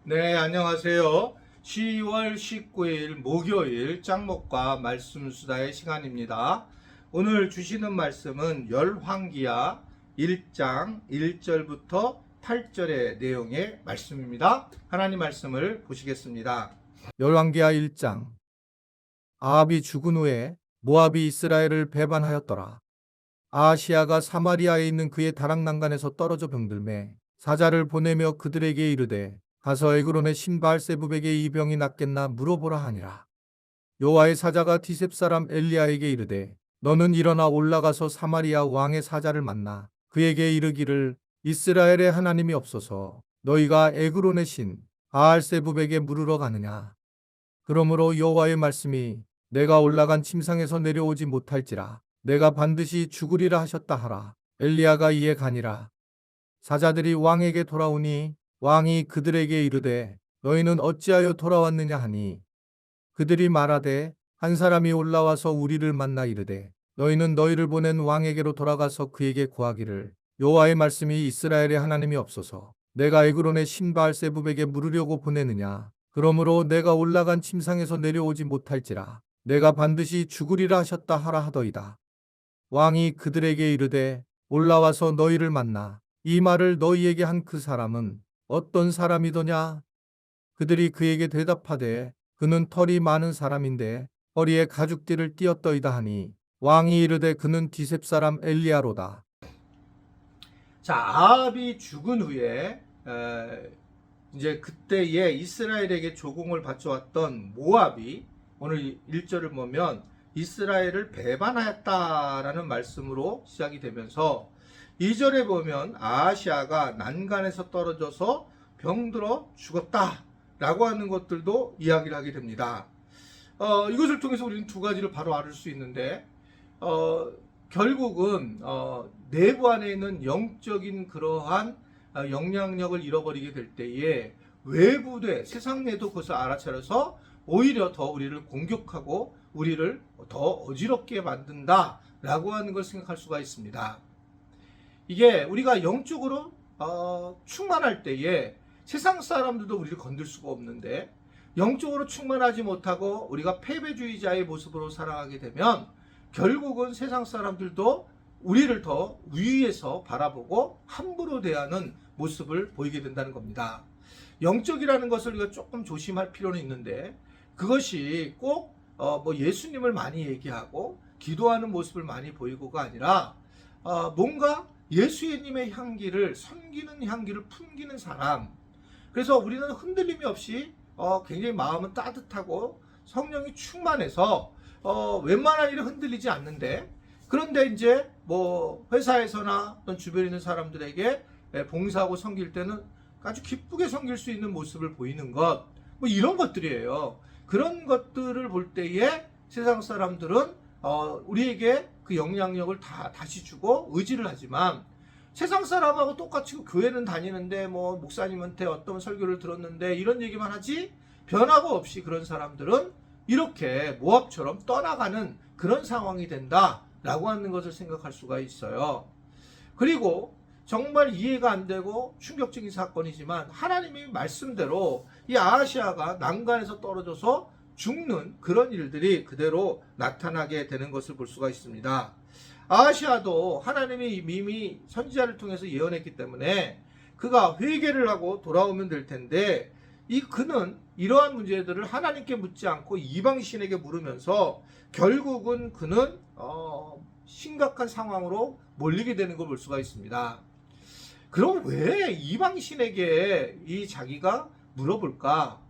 네, 안녕하세요. 10월 19일 목요일 짱목과 말씀 수다의 시간입니다. 오늘 주시는 말씀은 열왕기하 1장 1절부터 8절의 내용의 말씀입니다. 하나님 말씀을 보시겠습니다. 열왕기하 1장. 아합이 죽은 후에 모압이 이스라엘을 배반하였더라. 아하시아가 사마리아에 있는 그의 다락난간에서 떨어져 병들매 사자를 보내며 그들에게 이르되 가서 에그론의 신 바알세붑에게 이 병이 낫겠나 물어보라 하니라. 여호와의 사자가 디셉 사람 엘리야에게 이르되 너는 일어나 올라가서 사마리아 왕의 사자를 만나 그에게 이르기를 이스라엘의 하나님이 없어서 너희가 에그론의 신 바알세붑에게 물으러 가느냐. 그러므로 여호와의 말씀이 내가 올라간 침상에서 내려오지 못할지라 내가 반드시 죽으리라 하셨다 하라. 엘리야가 이에 가니라. 사자들이 왕에게 돌아오니 왕이 그들에게 이르되 너희는 어찌하여 돌아왔느냐 하니 그들이 말하되 한 사람이 올라와서 우리를 만나 이르되 너희는 너희를 보낸 왕에게로 돌아가서 그에게 구하기를 여호와의 말씀이 이스라엘의 하나님이 없어서 내가 에그론의 신 바알세붑에게 물으려고 보내느냐. 그러므로 내가 올라간 침상에서 내려오지 못할지라 내가 반드시 죽으리라 하셨다 하라 하더이다. 왕이 그들에게 이르되 올라와서 너희를 만나 이 말을 너희에게 한 그 사람은 어떤 사람이더냐? 그들이 그에게 대답하되 그는 털이 많은 사람인데 허리에 가죽띠를 띠었더이다 하니 왕이 이르되 그는 디셉 사람 엘리야로다. 자, 아합이 죽은 후에 이제 그때에 이스라엘에게 조공을 바쳐왔던 모압이 오늘 1절을 보면 이스라엘을 배반하였다라는 말씀으로 시작이 되면서 2절에 보면 아하시아가 난간에서 떨어져서 병들어 죽었다라고 하는 것들도 이야기를 하게 됩니다. 이것을 통해서 우리는 두 가지를 바로 알을 수 있는데 결국은 내부 안에 있는 영적인 그러한 영향력을 잃어버리게 될 때에 외부의 세상에도 그것을 알아차려서 오히려 더 우리를 공격하고 우리를 더 어지럽게 만든다라고 하는 걸 생각할 수가 있습니다. 이게 우리가 영적으로 충만할 때에 세상 사람들도 우리를 건들 수가 없는데 영적으로 충만하지 못하고 우리가 패배주의자의 모습으로 살아가게 되면 결국은 세상 사람들도 우리를 더 위에서 바라보고 함부로 대하는 모습을 보이게 된다는 겁니다. 영적이라는 것을 우리가 조금 조심할 필요는 있는데 그것이 꼭 예수님을 많이 얘기하고 기도하는 모습을 많이 보이고가 아니라 뭔가 예수님의 향기를 섬기는 향기를 풍기는 사람. 그래서 우리는 흔들림이 없이 굉장히 마음은 따뜻하고 성령이 충만해서 웬만한 일에 흔들리지 않는데 그런데 이제 회사에서나 어떤 주변에 있는 사람들에게 봉사하고 섬길 때는 아주 기쁘게 섬길 수 있는 모습을 보이는 것 이런 것들이에요. 그런 것들을 볼 때에 세상 사람들은 우리에게 그 영향력을 다시 주고 의지를 하지만 세상 사람하고 똑같이 교회는 다니는데 목사님한테 어떤 설교를 들었는데 이런 얘기만 하지 변화가 없이 그런 사람들은 이렇게 모압처럼 떠나가는 그런 상황이 된다라고 하는 것을 생각할 수가 있어요. 그리고 정말 이해가 안 되고 충격적인 사건이지만 하나님이 말씀대로 이 아하시아가 난간에서 떨어져서 죽는 그런 일들이 그대로 나타나게 되는 것을 볼 수가 있습니다. 아하시아도 하나님이 이미 선지자를 통해서 예언했기 때문에 그가 회개를 하고 돌아오면 될 텐데 그는 이러한 문제들을 하나님께 묻지 않고 이방신에게 물으면서 결국은 그는 심각한 상황으로 몰리게 되는 걸 볼 수가 있습니다. 그럼 왜 이방신에게 자기가 물어볼까?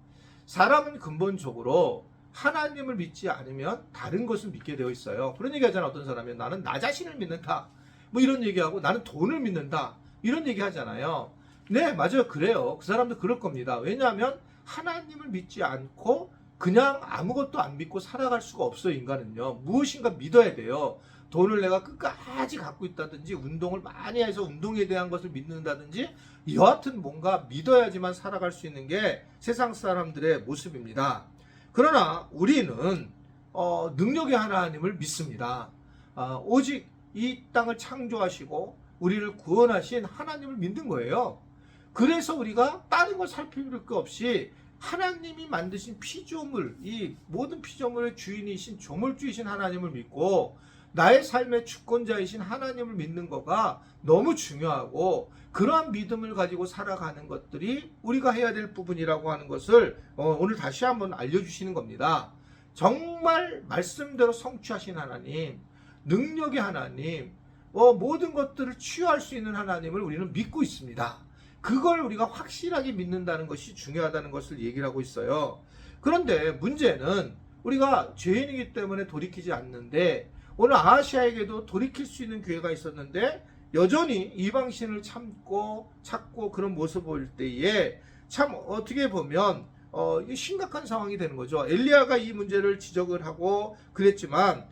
사람은 근본적으로 하나님을 믿지 않으면 다른 것을 믿게 되어 있어요. 그런 얘기 하잖아. 어떤 사람이 나는 나 자신을 믿는다. 이런 얘기하고 나는 돈을 믿는다. 이런 얘기 하잖아요. 네, 맞아요. 그래요. 그 사람도 그럴 겁니다. 왜냐하면 하나님을 믿지 않고 그냥 아무것도 안 믿고 살아갈 수가 없어요. 인간은요. 무엇인가 믿어야 돼요. 돈을 내가 끝까지 갖고 있다든지 운동을 많이 해서 운동에 대한 것을 믿는다든지 여하튼 뭔가 믿어야지만 살아갈 수 있는 게 세상 사람들의 모습입니다. 그러나 우리는 능력의 하나님을 믿습니다. 오직 이 땅을 창조하시고 우리를 구원하신 하나님을 믿는 거예요. 그래서 우리가 다른 걸 살필 거 없이 하나님이 만드신 피조물, 이 모든 피조물의 주인이신 조물주이신 하나님을 믿고 나의 삶의 주권자이신 하나님을 믿는 거가 너무 중요하고, 그러한 믿음을 가지고 살아가는 것들이 우리가 해야 될 부분이라고 하는 것을 오늘 다시 한번 알려주시는 겁니다. 정말 말씀대로 성취하신 하나님, 능력의 하나님, 모든 것들을 치유할 수 있는 하나님을 우리는 믿고 있습니다. 그걸 우리가 확실하게 믿는다는 것이 중요하다는 것을 얘기를 하고 있어요. 그런데 문제는 우리가 죄인이기 때문에 돌이키지 않는데, 오늘 아하시아에게도 돌이킬 수 있는 기회가 있었는데 여전히 이방신을 찾고 그런 모습을 볼 때에 참 어떻게 보면 심각한 상황이 되는 거죠. 엘리야가 이 문제를 지적을 하고 그랬지만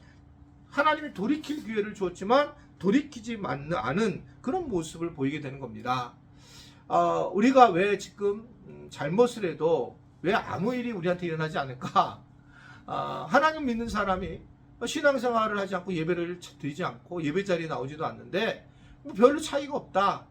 하나님이 돌이킬 기회를 주었지만 돌이키지 않은 그런 모습을 보이게 되는 겁니다. 우리가 왜 지금 잘못을 해도 왜 아무 일이 우리한테 일어나지 않을까? 하나님 믿는 사람이 신앙생활을 하지 않고 예배를 드리지 않고 예배 자리에 나오지도 않는데 별로 차이가 없다.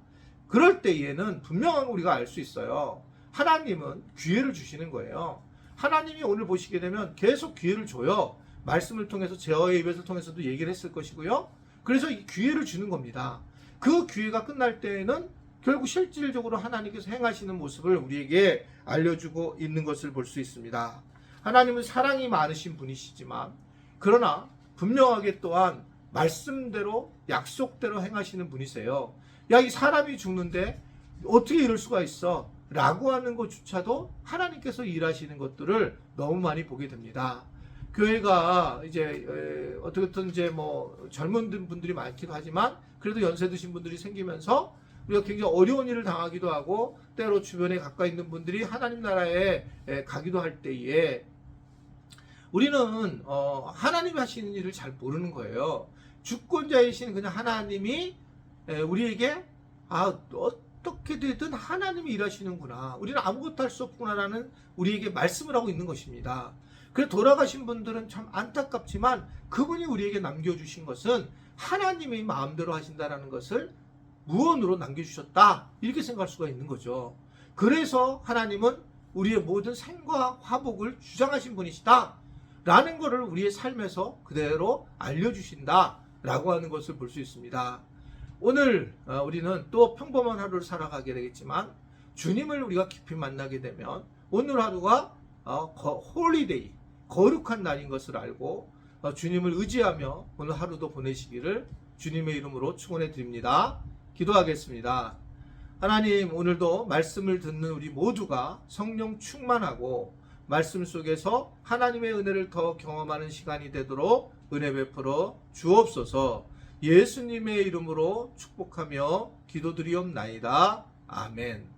그럴 때에는 분명한 우리가 알 수 있어요. 하나님은 기회를 주시는 거예요. 하나님이 오늘 보시게 되면 계속 기회를 줘요. 말씀을 통해서 제어의 입에서 통해서도 얘기를 했을 것이고요. 그래서 이 기회를 주는 겁니다. 그 기회가 끝날 때에는 결국 실질적으로 하나님께서 행하시는 모습을 우리에게 알려주고 있는 것을 볼 수 있습니다. 하나님은 사랑이 많으신 분이시지만 그러나 분명하게 또한 말씀대로 약속대로 행하시는 분이세요. 야, 이 사람이 죽는데 어떻게 이럴 수가 있어? 라고 하는 것조차도 하나님께서 일하시는 것들을 너무 많이 보게 됩니다. 교회가 이제 어떻게든 이제 젊은 분들이 많기도 하지만 그래도 연세 드신 분들이 생기면서 우리가 굉장히 어려운 일을 당하기도 하고 때로 주변에 가까이 있는 분들이 하나님 나라에 가기도 할 때에 우리는 하나님이 하시는 일을 잘 모르는 거예요. 주권자이신 그냥 하나님이 우리에게 어떻게 되든 하나님이 일하시는구나, 우리는 아무것도 할 수 없구나라는 우리에게 말씀을 하고 있는 것입니다. 그래서 돌아가신 분들은 참 안타깝지만 그분이 우리에게 남겨주신 것은 하나님이 마음대로 하신다라는 것을 무언으로 남겨주셨다, 이렇게 생각할 수가 있는 거죠. 그래서 하나님은 우리의 모든 생과 화복을 주장하신 분이시다 라는 것을 우리의 삶에서 그대로 알려주신다 라고 하는 것을 볼 수 있습니다. 오늘 우리는 또 평범한 하루를 살아가게 되겠지만 주님을 우리가 깊이 만나게 되면 오늘 하루가 홀리데이, 거룩한 날인 것을 알고 주님을 의지하며 오늘 하루도 보내시기를 주님의 이름으로 축원해 드립니다. 기도하겠습니다. 하나님, 오늘도 말씀을 듣는 우리 모두가 성령 충만하고 말씀 속에서 하나님의 은혜를 더 경험하는 시간이 되도록 은혜 베풀어 주옵소서. 예수님의 이름으로 축복하며 기도드리옵나이다. 아멘.